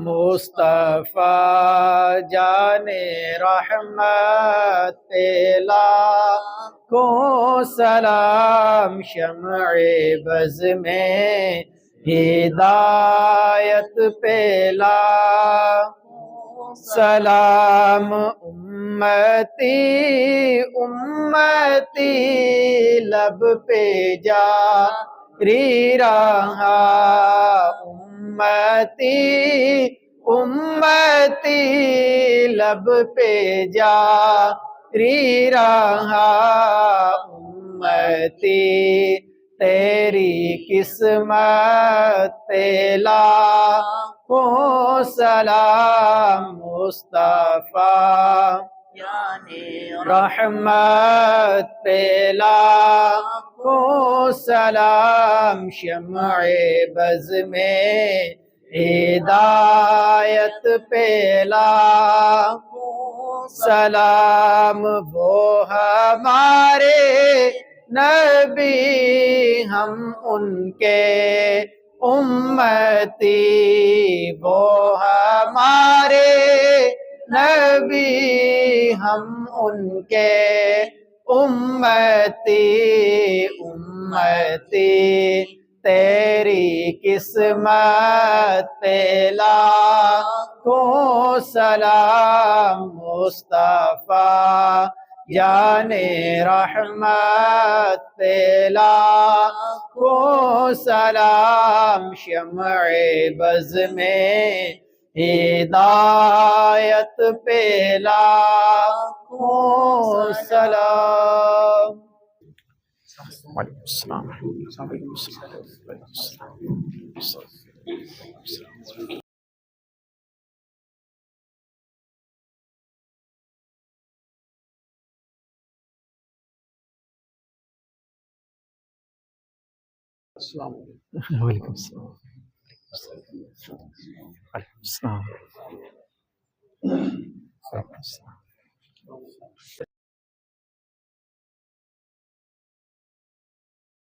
مصطفیٰ جان رحمت پیلا کو سلام شمع بز میں ہدایت پیلا سلام امتی امتی لب پہ جاری رہا امتی امتی لب پہ جاری رہا امتی تیری قسمت پیلا کو سلام مصطفیٰ رحمت پیلا کو سلام شمع بز میں ہدایت پیلا سلام وہ ہمارے نبی ہم ان کے امتی وہ ہمارے نبی ہم ان کے امتی امتی تیری قسمت پیلا کو سلام مصطفیٰ جان رحمت پیلا کو سلام شمع بز میں ہدایت پیلا کو سلام وعلیکم السلام وعلیکم السلام السلام علیکم وعلیکم السلام وعلیکم السلام